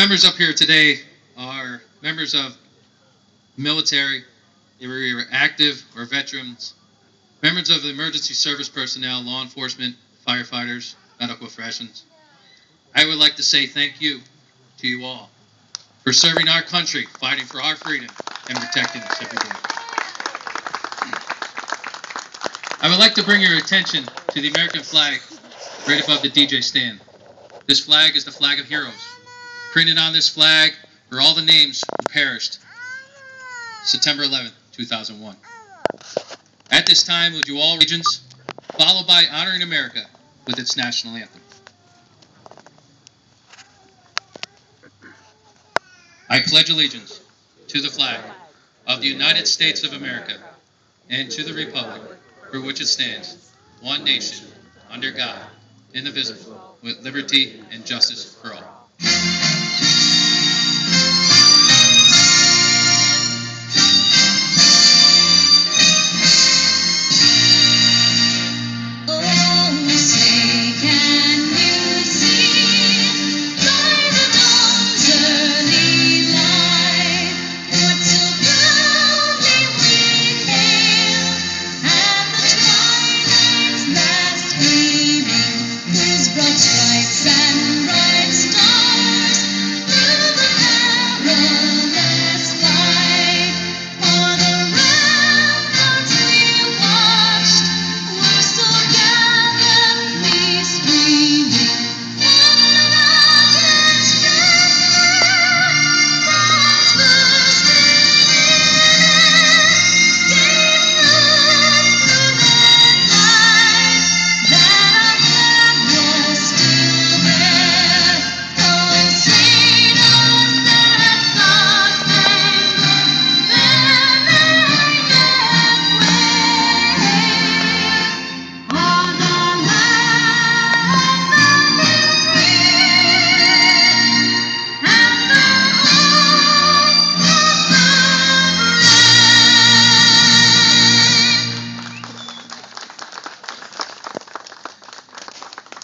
members up here today are members of military, they were either active or veterans, members of the emergency service personnel, law enforcement, firefighters, medical professions. I would like to say thank you to you all for serving our country, fighting for our freedom, and protecting us every day. I would like to bring your attention to the American flag right above the DJ stand. This flag is the flag of heroes. Printed on this flag are all the names who perished September 11th, 2001. At this time, would you all allegiance, followed by honoring America with its national anthem. I pledge allegiance to the flag of the United States of America and to the republic for which it stands, one nation, under God, indivisible, with liberty and justice for all.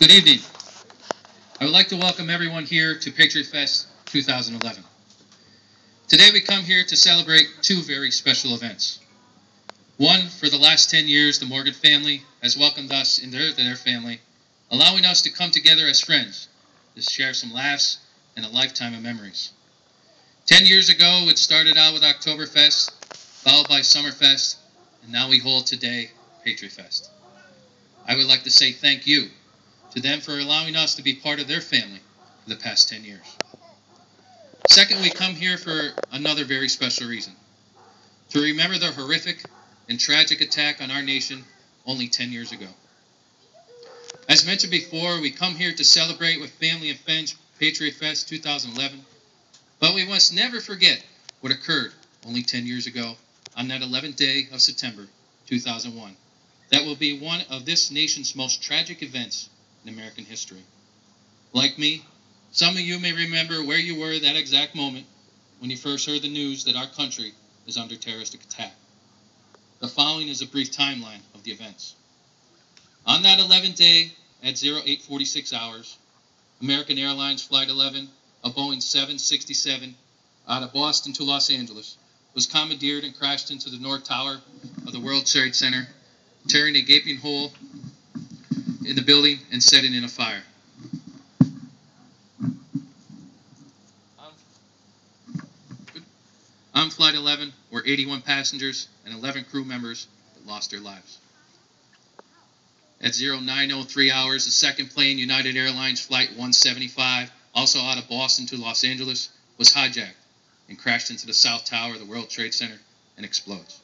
Good evening. I would like to welcome everyone here to Patriot Fest 2011. Today we come here to celebrate two very special events. One, for the last 10 years, the Morgan family has welcomed us into their family, allowing us to come together as friends to share some laughs and a lifetime of memories. 10 years ago, it started out with Oktoberfest, followed by Summerfest, and now we hold today Patriot Fest. I would like to say thank you to them for allowing us to be part of their family for the past 10 years. Second, we come here for another very special reason, to remember the horrific and tragic attack on our nation only 10 years ago. As mentioned before, we come here to celebrate with family and friends Patriot Fest 2011, but we must never forget what occurred only 10 years ago on that 11th day of September 2001. That will be one of this nation's most tragic events in American history. Like me, some of you may remember where you were that exact moment when you first heard the news that our country is under terroristic attack. The following is a brief timeline of the events. On that 11th day at 0846 hours, American Airlines Flight 11, a Boeing 767 out of Boston to Los Angeles, was commandeered and crashed into the North Tower of the World Trade Center, tearing a gaping hole in the building and setting in a fire. On Flight 11 were 81 passengers and 11 crew members that lost their lives. At 0903 hours, the second plane, United Airlines Flight 175, also out of Boston to Los Angeles, was hijacked and crashed into the South Tower of the World Trade Center and explodes.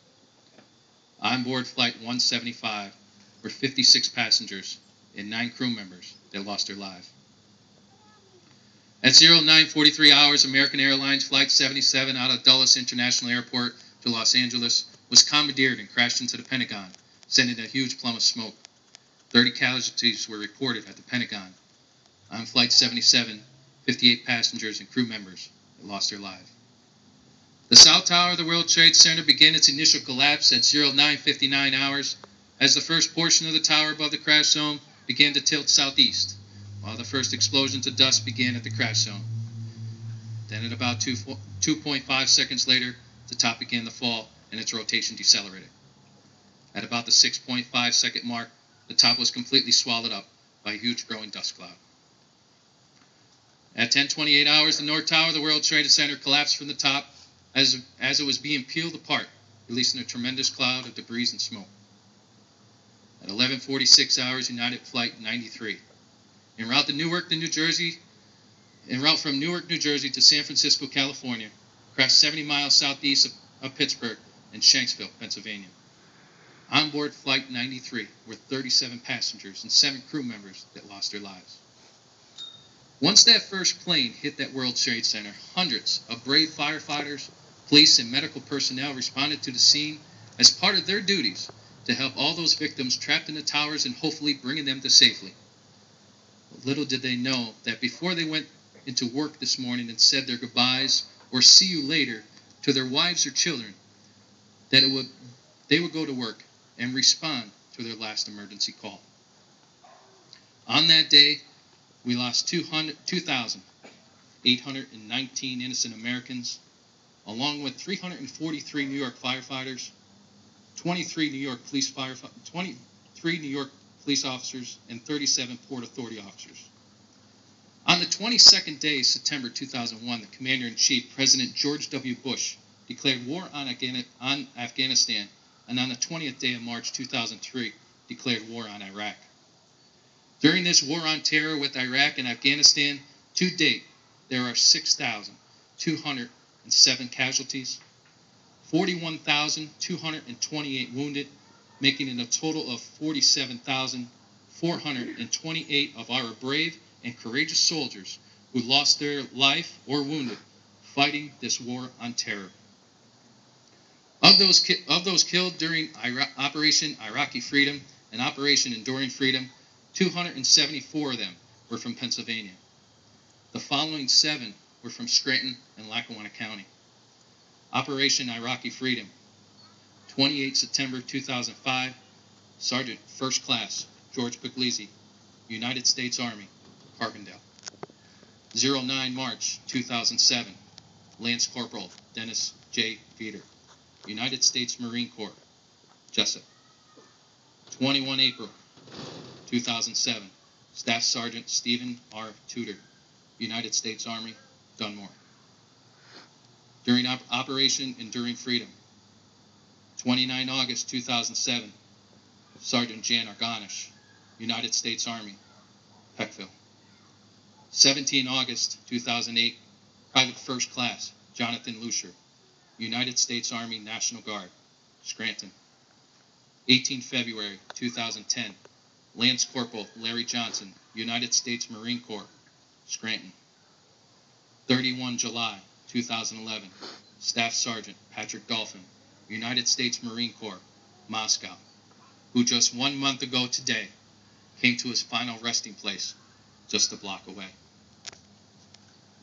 On board Flight 175 were 56 passengers and 9 crew members that lost their lives. At 0943 hours, American Airlines Flight 77 out of Dulles International Airport to Los Angeles was commandeered and crashed into the Pentagon, sending a huge plume of smoke. 30 casualties were reported at the Pentagon. On Flight 77, 58 passengers and crew members that lost their lives. The South Tower of the World Trade Center began its initial collapse at 0959 hours as the first portion of the tower above the crash zone began to tilt southeast, while the first explosions of dust began at the crash zone. Then at about 2.5 seconds later, the top began to fall and its rotation decelerated. At about the 6.5 second mark, the top was completely swallowed up by a huge growing dust cloud. At 10:28 hours, the North Tower of the World Trade Center collapsed from the top as it was being peeled apart, releasing a tremendous cloud of debris and smoke. At 11:46 hours, United Flight 93, en route from Newark, New Jersey to San Francisco, California, crashed 70 miles southeast of Pittsburgh in Shanksville, Pennsylvania. On board Flight 93 were 37 passengers and 7 crew members that lost their lives. Once that first plane hit that World Trade Center, hundreds of brave firefighters, police, and medical personnel responded to the scene as part of their duties to help all those victims trapped in the towers and hopefully bringing them to safety. But little did they know that before they went into work this morning and said their goodbyes or see you later to their wives or children, that they would go to work and respond to their last emergency call. On that day, we lost 2,819 innocent Americans, along with 343 New York firefighters, 23 New York police officers, and 37 Port Authority officers. On the 22nd day of September 2001, the Commander-in-Chief, President George W. Bush, declared war on Afghanistan, and on the 20th day of March 2003, declared war on Iraq. During this war on terror with Iraq and Afghanistan, to date, there are 6,207 casualties, 41,228 wounded, making it a total of 47,428 of our brave and courageous soldiers who lost their life or wounded fighting this war on terror. Of those killed during Operation Iraqi Freedom and Operation Enduring Freedom, 274 of them were from Pennsylvania. The following 7 were from Scranton and Lackawanna County. Operation Iraqi Freedom, 28 September 2005, Sergeant First Class George Puglisi, United States Army, Carbondale. 09 March 2007, Lance Corporal Dennis J. Veeder, United States Marine Corps, Jessup. 21 April 2007, Staff Sergeant Stephen R. Tudor, United States Army, Dunmore. During Operation Enduring Freedom, 29 August 2007, Sergeant Jan Arganish, United States Army, Peckville. 17 August 2008, Private First Class Jonathan Lucier, United States Army National Guard, Scranton. 18 February 2010, Lance Corporal Larry Johnson, United States Marine Corps, Scranton. 31 July 2011, Staff Sergeant Patrick Dolphin, United States Marine Corps, Moscow, who just 1 month ago today came to his final resting place just a block away.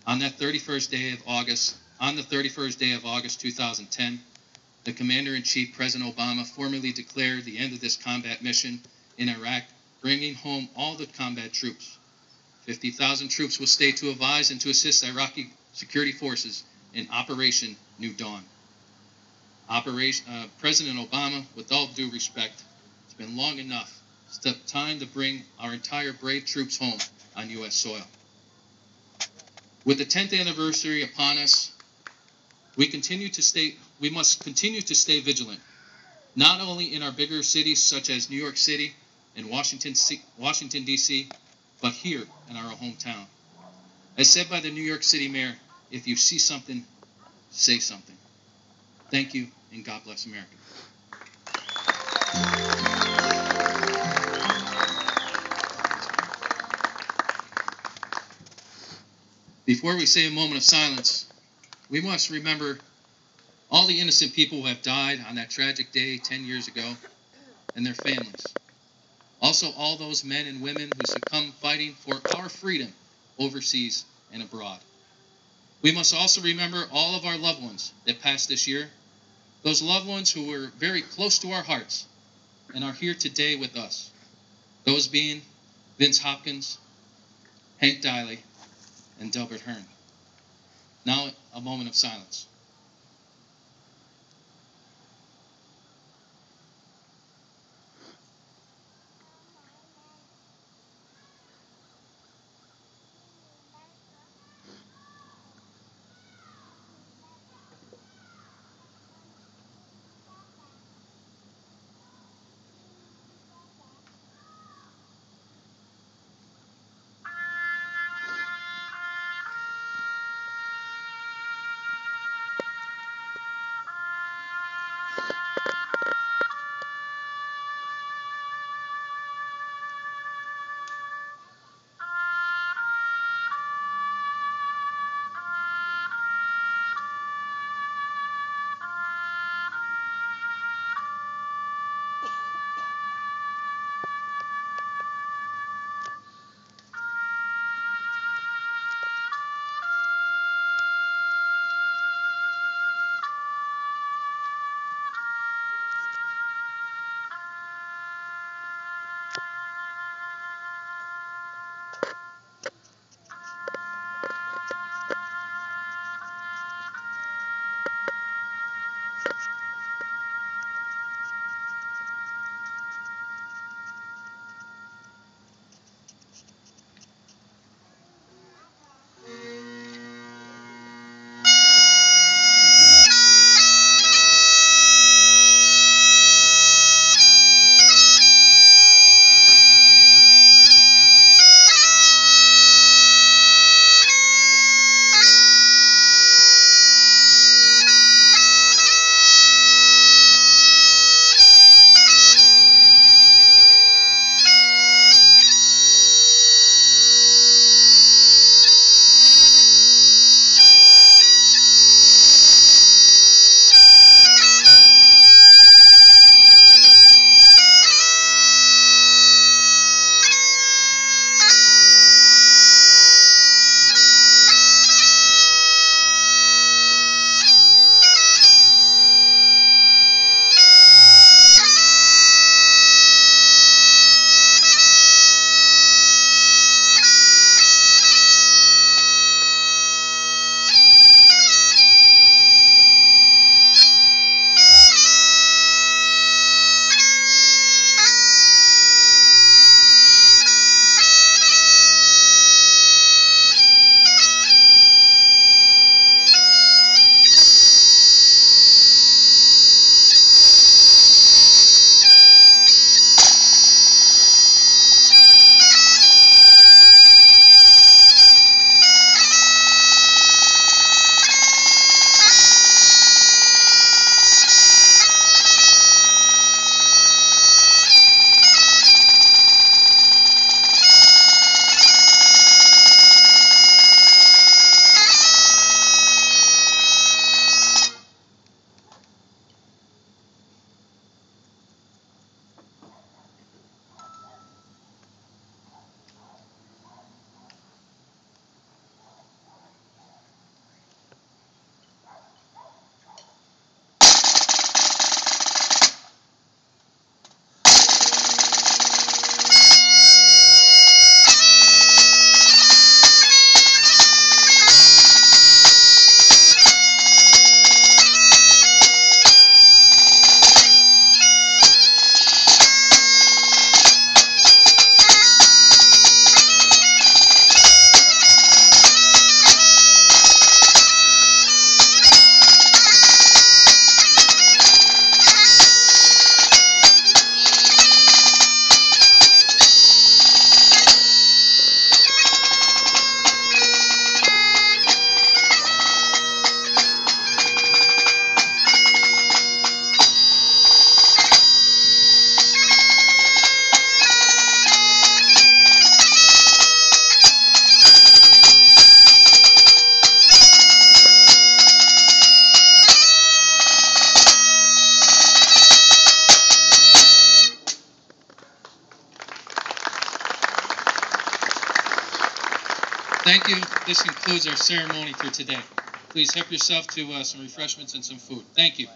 On the 31st day of August 2010, the Commander-in-Chief, President Obama, formally declared the end of this combat mission in Iraq, bringing home all the combat troops. 50,000 troops will stay to advise and to assist Iraqi security forces in Operation New Dawn. President Obama, with all due respect, it's been long enough. It's time to bring our entire brave troops home on U.S. soil. With the 10th anniversary upon us, we must continue to stay vigilant, not only in our bigger cities such as New York City and Washington, D.C., but here in our hometown. As said by the New York City Mayor, if you see something, say something. Thank you, and God bless America. Before we say a moment of silence, we must remember all the innocent people who have died on that tragic day 10 years ago and their families. Also, all those men and women who succumbed fighting for our freedom overseas and abroad. We must also remember all of our loved ones that passed this year, those loved ones who were very close to our hearts and are here today with us. Those being Vince Hopkins, Hank Diley, and Delbert Hearn. Now, a moment of silence. Thank you. This concludes our ceremony for today. Please help yourself to some refreshments and some food. Thank you.